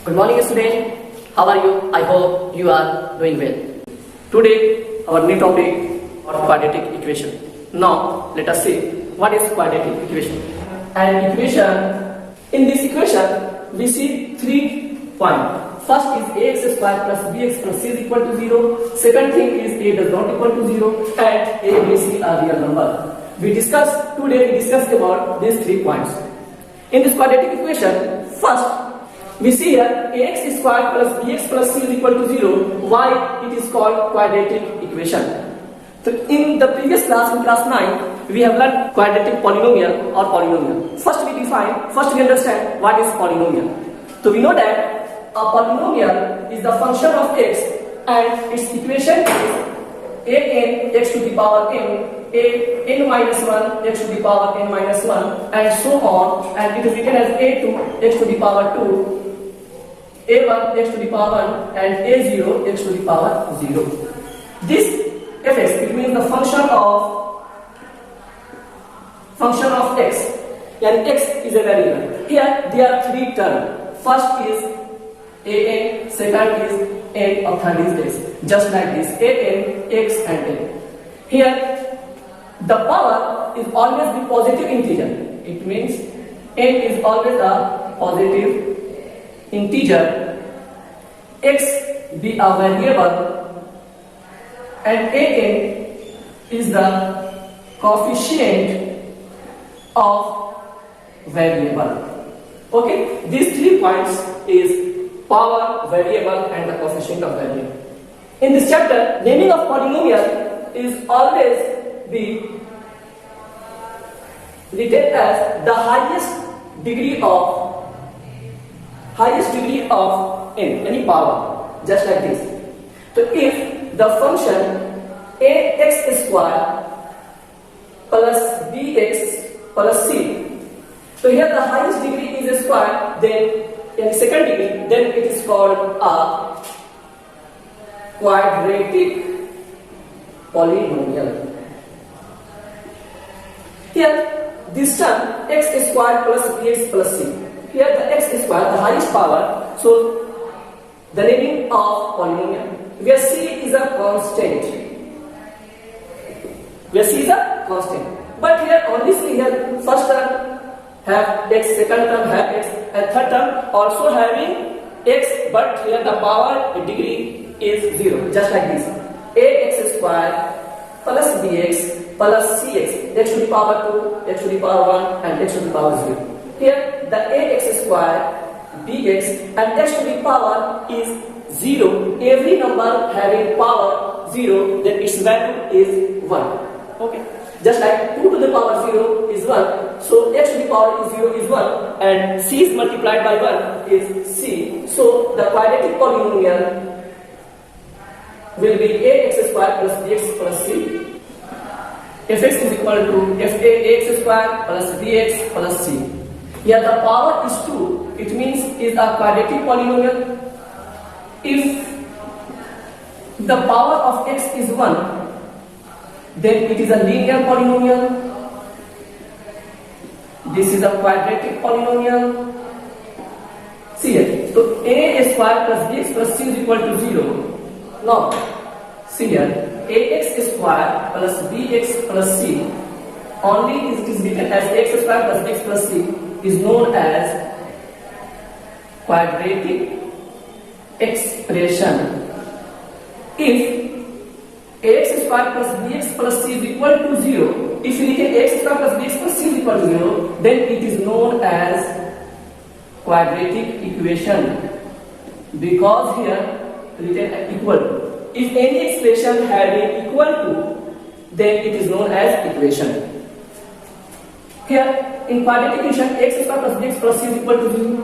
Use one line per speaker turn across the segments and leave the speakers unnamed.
Good morning, student. How are you? I hope you are doing well. Today, our new topic is quadratic equation. Now, let us see what is quadratic equation. An equation. In this equation, we see 3 points. First is ax square plus bx plus c is equal to 0. Second thing is a does not equal to 0 and a, b, c are real number. We discussed about these 3 points. In this quadratic equation, first we see here ax square plus bx plus c is equal to 0. Why it is called quadratic equation? So in the previous class, in class 9, we have learned quadratic polynomial or polynomial. First we understand what is polynomial. So we know that a polynomial is the function of x and its equation is a n x to the power n, a n minus 1 x to the power n minus 1 and so on, and it is written as a2 x to the power 2, a1 x to the power 1 and a0 x to the power 0. This fx, it means the function of x, and x is a variable. Here there are 3 terms. First is an, second is n, or third is x. Just like this, an, x and n. Here the power is always the positive integer. It means n is always a positive integer, x be a variable, and an is the coefficient of variable. Okay, these 3 points is power, variable and the coefficient of variable. In this chapter, naming of polynomial is always be written as the highest degree of n, any power, just like this. So if the function ax square plus bx plus c, so here the highest degree is a square, then in the second degree, then it is called a quadratic polynomial. Here this term x square plus bx plus c, here the x square, the highest power, so the naming of polynomial, where c is a constant. But here only see here first term have x, second term have x, and third term also having x, but here the power degree is 0, just like this. Ax square plus bx plus cx, x to the power 2, x to the power 1 and x to the power 0. Here the ax square, bx and x to the power is 0. Every number having power 0, then its value is 1. Okay, just like 2 to the power 0 is 1, so x to the power is 0 is 1 and c is multiplied by 1 is c. So the quadratic polynomial will be ax square plus bx plus c. Fx is equal to ax square plus bx plus c. Here the power is 2, it means is a quadratic polynomial. If the power of x is 1, then it is a linear polynomial. This is a quadratic polynomial. See here, so a square plus bx plus c is equal to 0. Now, see here, ax square plus bx plus c, only it is written as x square plus bx plus c, is known as quadratic expression. If ax square plus bx plus c is equal to 0, if you written ax square plus bx plus c is equal to 0, then it is known as quadratic equation, because here written equal to. If any expression having equal to, then it is known as equation. Here in quadratic equation, x square plus bx plus c is equal to 0,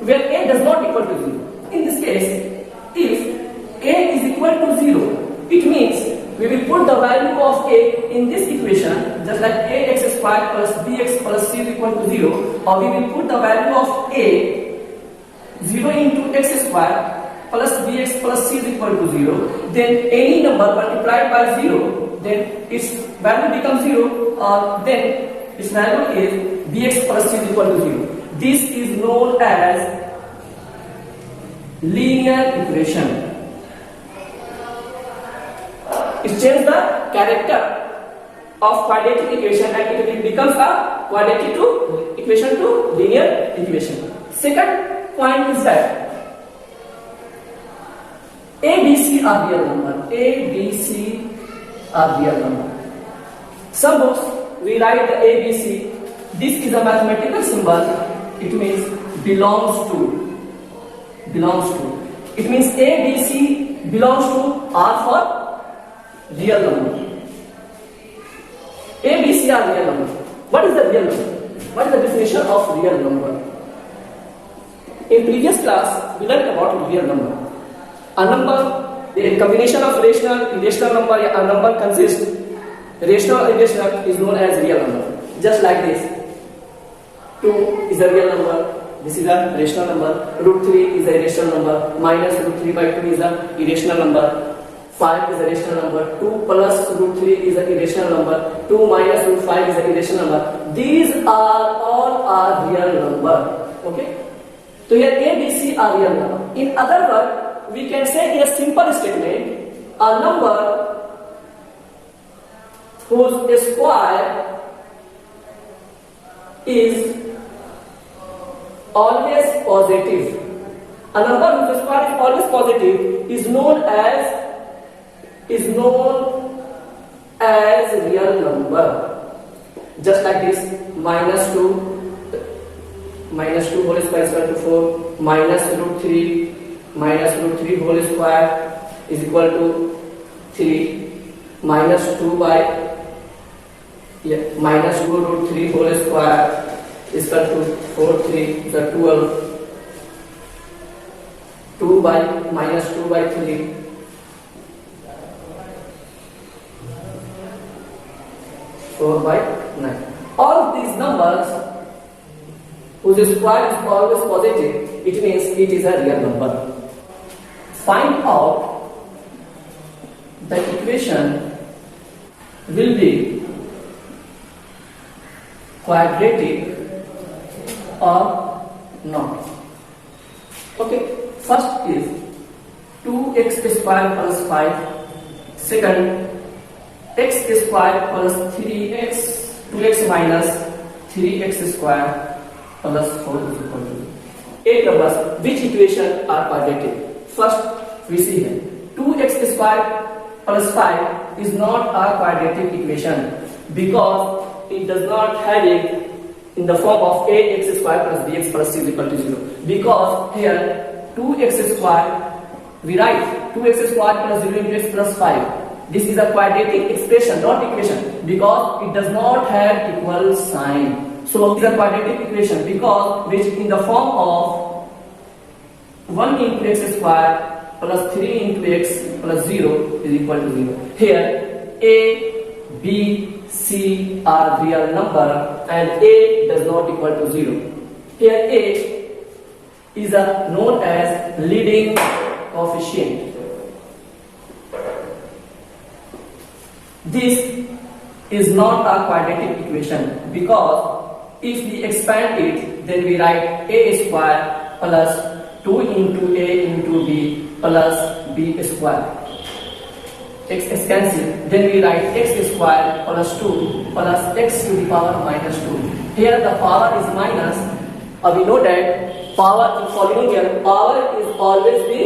where a does not equal to 0. In this case, if a is equal to 0, it means we will put the value of a in this equation, just like ax square plus bx plus c is equal to 0, or we will put the value of a 0 into x square plus bx plus c is equal to 0, then any number multiplied by 0, then its value becomes 0, or then its value is bx plus c is equal to 0. This is known as linear equation. It changes the character of quadratic equation and it becomes a quadratic equation to linear equation. Second point is that A, B, C are real number. A, B, C are real number. Some books we write the A, B, C. This is a mathematical symbol. It means belongs to. Belongs to. It means A, B, C belongs to are for real number. A, B, C are real number. What is the real number? What is the definition of real number? In previous class, we learned about real number. A number, a combination of rational, irrational number. A number consists rational, irrational is known as real number. Just like this, 2 is a real number. This is a rational number. Root 3 is a rational number. Minus root 3 by 2 is a irrational number. 5 is a rational number. 2 plus root 3 is a irrational number. 2 minus root 5 is a irrational number. These are all are real number. Okay. So here A, B, C are real number. In other words, we can say in a simple statement, a number whose square is always positive. A number whose square is always positive is known as real number. Just like this, minus 2 whole square is equal to 4, minus root 3 whole square is equal to 3, minus 2 root 3 whole square is equal to 4, 3 is 12, minus 2 by 3 4 by 9. All of these numbers whose square is always positive, it means it is a real number. Find out the equation will be quadratic or not. Okay, first is 2x square plus 5. Second, x square plus 3x, 2x minus 3x square plus 4 is equal to 8 numbers. Which equation are quadratic? First, we see here 2x square plus 5 is not a quadratic equation because it does not have it in the form of ax square plus bx plus c is equal to 0. Because here 2x square, we write 2x square plus 0 into x plus 5. This is a quadratic expression, not equation, because it does not have equal sign. So it is a quadratic equation because which in the form of 1 into x square plus 3 into x plus 0 is equal to 0. Here a, b, c are real number and a does not equal to 0. Here a is known as leading coefficient. This is not a quadratic equation because if we expand it, then we write a square plus 2 into a into b plus b square. X is cancelled. Then we write x square plus 2 plus x to the power minus 2. Here the power is minus. We know that power in polynomial, power is always be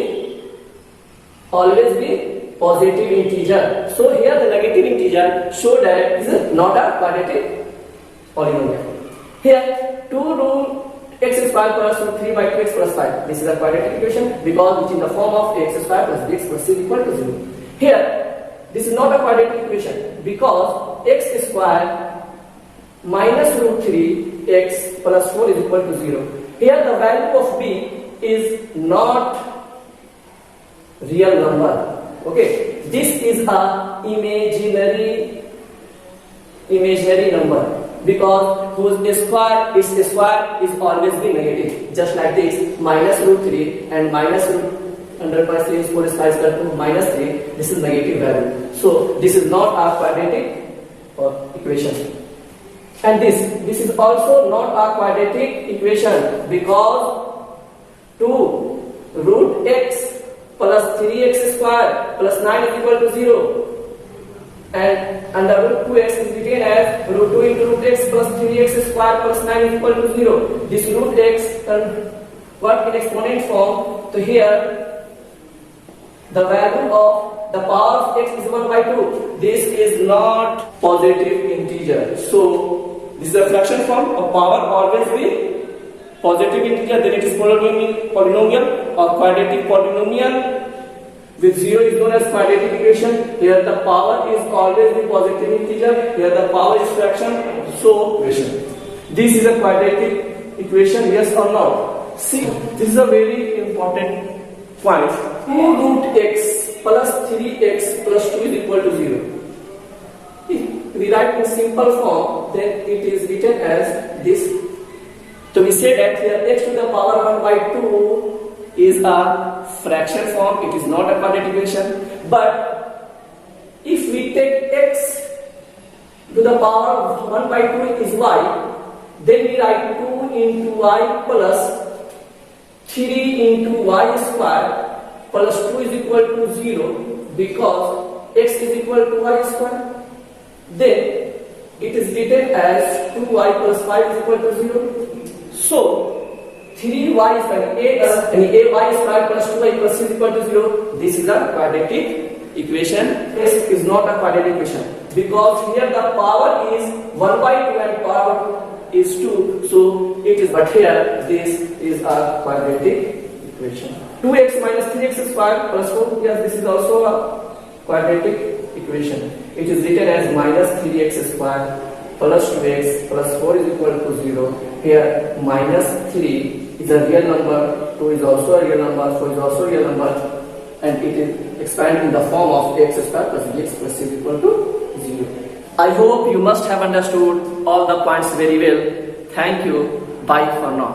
positive integer. So here the negative integer show that this is not a quadratic polynomial. Here 2 root x square plus 3 by 2x plus 5. This is a quadratic equation because it is in the form of x square plus bx plus c equal to 0. Here this is not a quadratic equation because x square minus root 3x plus 4 is equal to 0. Here the value of b is not real number. Okay, this is a imaginary number because whose square is always be negative. Just like this, minus root 3 and minus root 100 minus 3 is 4 square is equal to minus 3. This is negative value. So this is not a quadratic equation. And this is also not a quadratic equation, because 2 root x plus 3x square plus 9 is equal to 0, and under root 2x is written as root 2 into root x plus 3x square plus 9 is equal to 0. This root x convert in exponent form. So here the value of the power of x is 1 by 2. This is not positive integer. So this is a fraction form of power always be positive integer, then it is polynomial or quadratic polynomial with 0 is known as quadratic equation. Here the power is always the positive integer, here the power is fraction, so equation. This is a quadratic equation, yes or no? See, this is a very important point. 2 root x plus 3x plus 2 is equal to 0. If we write in simple form, then it is written as this. So we say that here x to the power 1 by 2 is a fraction form, it is not a quadratic equation. But if we take x to the power of 1 by 2 is y, then we write 2 into y plus 3 into y square plus 2 is equal to 0, because x is equal to y square. Then it is written as 2y plus 5 is equal to 0. So 3y square and ay square plus 2y plus 6 is equal to 0. This is a quadratic equation. This is not a quadratic equation, because here the power is 1 by 2 and power is 2. So it is, but here this is a quadratic equation. 2x minus 3x square plus 4. Yes, this is also a quadratic equation. It is written as minus 3x square plus 2x plus 4 is equal to 0. Here minus 3 is a real number, 2 is also a real number, 4 is also a real number, and it is expanded in the form of x square plus bx plus c is equal to 0. I hope you must have understood all the points very well. Thank you. Bye for now.